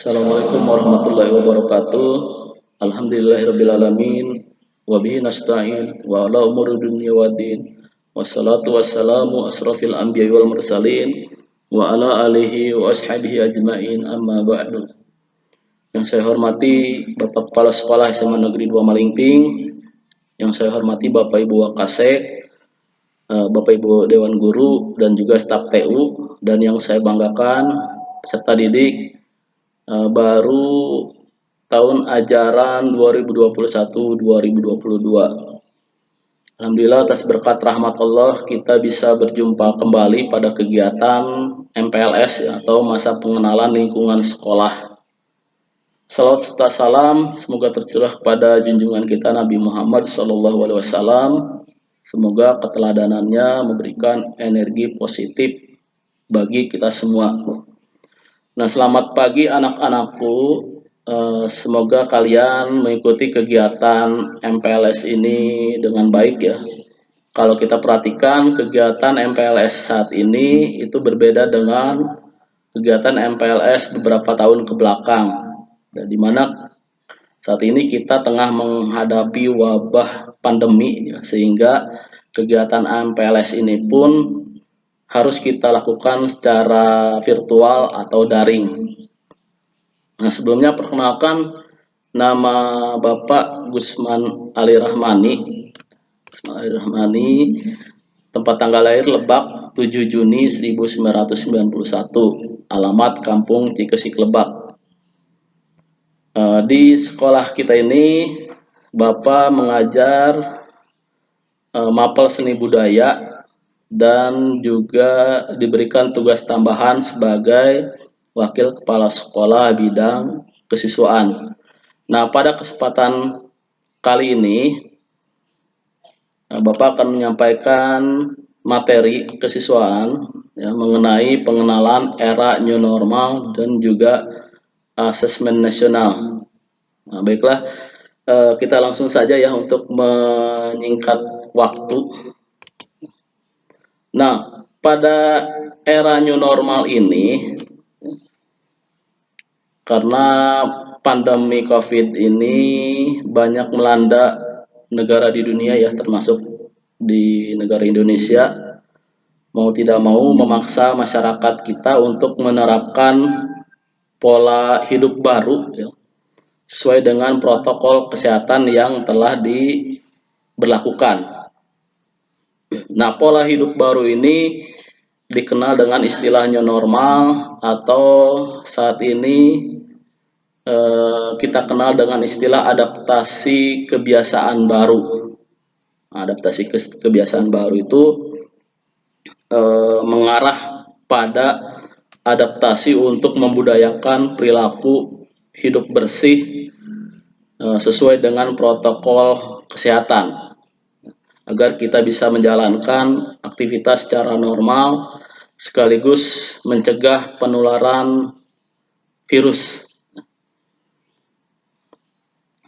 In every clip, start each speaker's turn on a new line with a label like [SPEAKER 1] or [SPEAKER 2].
[SPEAKER 1] Assalamualaikum warahmatullahi wabarakatuh. Alhamdulillahirrabbilalamin. Wabihi nasta'in wa ala umuri dunia waddin. Wassalatu wassalamu asrafil anbiya wal mursalin wa ala alihi wa ashabihi ajma'in amma ba'du. Yang saya hormati Bapak Kepala Sekolah SMA Negeri 2 Malingping, yang saya hormati Bapak Ibu Wakasek, Bapak Ibu Dewan Guru dan juga staf TU, dan yang saya banggakan peserta didik baru tahun ajaran 2021-2022. Alhamdulillah atas berkat rahmat Allah kita bisa berjumpa kembali pada kegiatan MPLS atau masa pengenalan lingkungan sekolah. Salawat serta salam semoga tercurah kepada junjungan kita Nabi Muhammad SAW. Semoga keteladanannya memberikan energi positif bagi kita semua. Nah, selamat pagi anak-anakku. Semoga kalian mengikuti kegiatan MPLS ini dengan baik ya. Kalau kita perhatikan kegiatan MPLS saat ini itu berbeda dengan kegiatan MPLS beberapa tahun ke belakang. Dan di mana saat ini kita tengah menghadapi wabah pandemi ya, sehingga kegiatan MPLS ini pun harus kita lakukan secara virtual atau daring. Nah, sebelumnya perkenalkan, nama Bapak Gusman Ali Rahmani. Tempat tanggal lahir Lebak 7 Juni 1991, alamat Kampung Cikesik Lebak. Di sekolah kita ini Bapak mengajar mapel seni budaya dan juga diberikan tugas tambahan sebagai wakil kepala sekolah bidang kesiswaan. Nah, pada kesempatan kali ini Bapak akan menyampaikan materi kesiswaan ya, mengenai pengenalan era new normal dan juga asesmen nasional. Nah, baiklah, kita langsung saja ya untuk menyingkat waktu. Nah, pada era new normal ini, karena pandemi COVID ini banyak melanda negara di dunia ya, termasuk di negara Indonesia, mau tidak mau memaksa masyarakat kita untuk menerapkan pola hidup baru ya, sesuai dengan protokol kesehatan yang telah diberlakukan. Nah, pola hidup baru ini dikenal dengan istilah new normal atau saat ini kita kenal dengan istilah adaptasi kebiasaan baru. Adaptasi kebiasaan baru itu mengarah pada adaptasi untuk membudayakan perilaku hidup bersih sesuai dengan protokol kesehatan, agar kita bisa menjalankan aktivitas secara normal sekaligus mencegah penularan virus.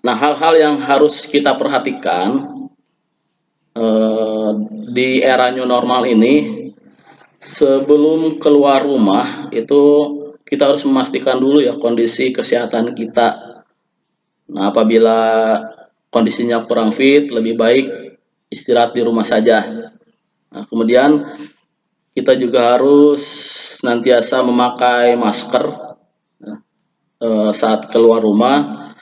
[SPEAKER 1] Nah, hal-hal yang harus kita perhatikan di era new normal ini, sebelum keluar rumah itu kita harus memastikan dulu ya kondisi kesehatan kita. Nah, apabila kondisinya kurang fit, lebih baik istirahat di rumah saja. Nah, kemudian kita juga harus senantiasa memakai masker saat keluar rumah,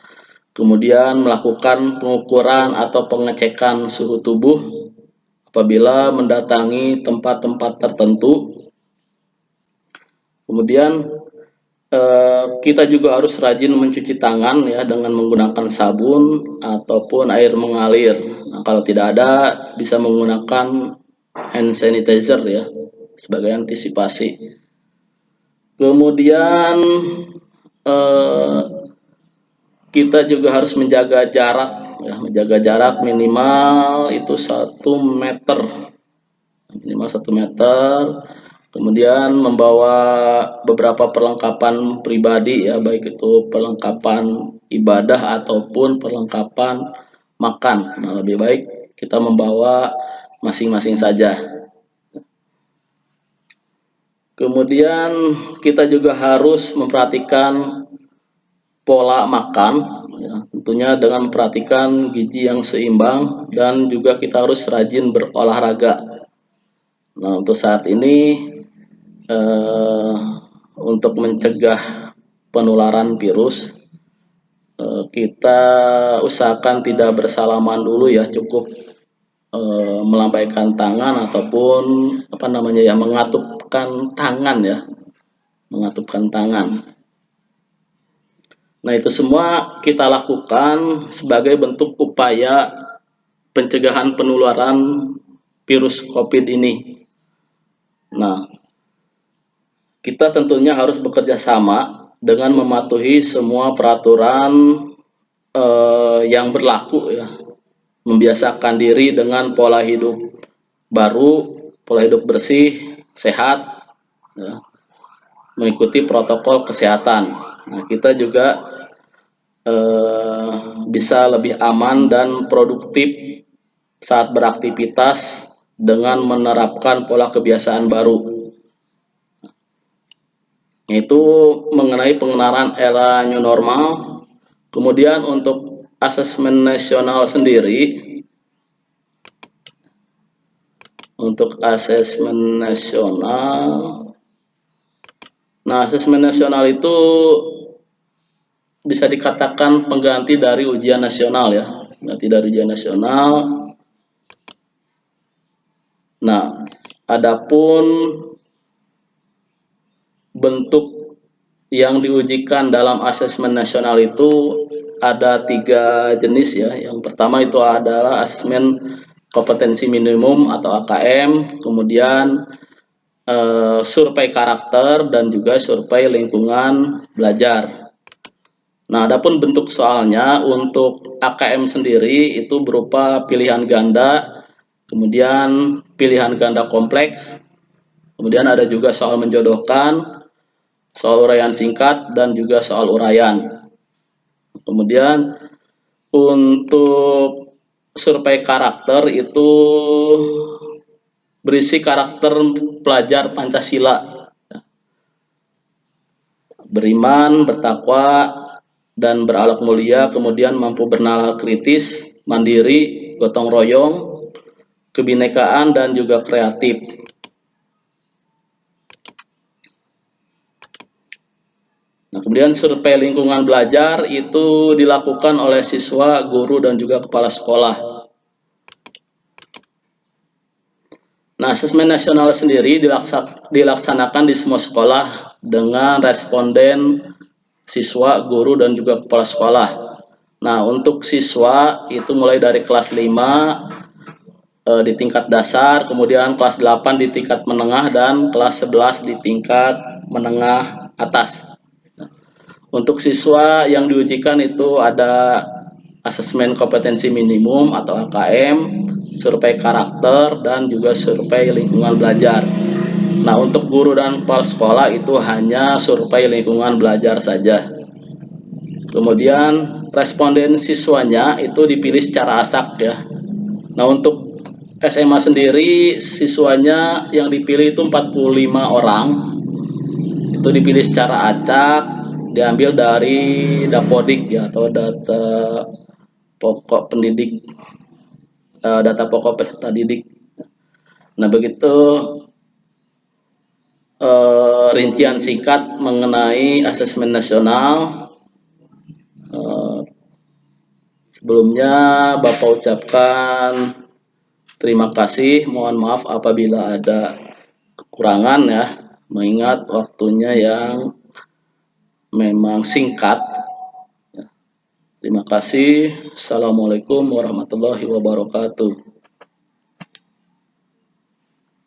[SPEAKER 1] kemudian melakukan pengukuran atau pengecekan suhu tubuh apabila mendatangi tempat-tempat tertentu. Kemudian kita juga harus rajin mencuci tangan ya dengan menggunakan sabun ataupun air mengalir. Nah, kalau tidak ada bisa menggunakan hand sanitizer ya sebagai antisipasi. Kemudian kita juga harus menjaga jarak ya, menjaga jarak minimal itu 1 meter. Minimal 1 meter. Kemudian membawa beberapa perlengkapan pribadi ya, baik itu perlengkapan ibadah ataupun perlengkapan makan. Nah, lebih baik kita membawa masing-masing saja. Kemudian kita juga harus memperhatikan pola makan, ya, tentunya dengan memperhatikan gizi yang seimbang dan juga kita harus rajin berolahraga. Nah, untuk saat ini eh, untuk mencegah penularan virus, kita usahakan tidak bersalaman dulu ya, cukup melambaikan tangan ataupun apa namanya ya, mengatupkan tangan ya, mengatupkan tangan. Nah, itu semua kita lakukan sebagai bentuk upaya pencegahan penularan virus COVID ini. Nah, kita tentunya harus bekerja sama dengan mematuhi semua peraturan yang berlaku ya, membiasakan diri dengan pola hidup baru, pola hidup bersih, sehat, ya, mengikuti protokol kesehatan. Nah, kita juga bisa lebih aman dan produktif saat beraktivitas dengan menerapkan pola kebiasaan baru. Itu mengenai pengenalan era new normal. Kemudian untuk asesmen nasional sendiri, untuk asesmen nasional, nah asesmen nasional itu bisa dikatakan pengganti dari ujian nasional ya, pengganti dari ujian nasional. Nah, adapun bentuk yang diujikan dalam asesmen nasional itu ada 3 jenis ya. Yang pertama itu adalah asesmen kompetensi minimum atau AKM, kemudian survei karakter dan juga survei lingkungan belajar. Nah, adapun bentuk soalnya untuk AKM sendiri itu berupa pilihan ganda, kemudian pilihan ganda kompleks, kemudian ada juga soal menjodohkan, soal uraian singkat, dan juga soal uraian. Kemudian untuk survei karakter itu berisi karakter pelajar Pancasila, beriman, bertakwa, dan berakhlak mulia, kemudian mampu bernalar kritis, mandiri, gotong royong, kebinekaan, dan juga kreatif. Nah, kemudian survei lingkungan belajar itu dilakukan oleh siswa, guru, dan juga kepala sekolah. Nah, asesmen nasional sendiri dilaksanakan di semua sekolah dengan responden siswa, guru, dan juga kepala sekolah. Nah, untuk siswa itu mulai dari kelas 5 di tingkat dasar, kemudian kelas 8 di tingkat menengah, dan kelas 11 di tingkat menengah atas. Untuk siswa yang diujikan itu ada asesmen kompetensi minimum atau AKM, survei karakter, dan juga survei lingkungan belajar. Nah, untuk guru dan kepala sekolah itu hanya survei lingkungan belajar saja. Kemudian responden siswanya itu dipilih secara acak ya. Nah, untuk SMA sendiri siswanya yang dipilih itu 45 orang. Itu dipilih secara acak, diambil dari Dapodik ya, atau data pokok pendidik, data pokok peserta didik. Nah, begitu rincian singkat mengenai asesmen nasional. Sebelumnya Bapak ucapkan terima kasih, mohon maaf apabila ada kekurangan ya, mengingat waktunya yang memang singkat. Terima kasih. Assalamualaikum warahmatullahi wabarakatuh.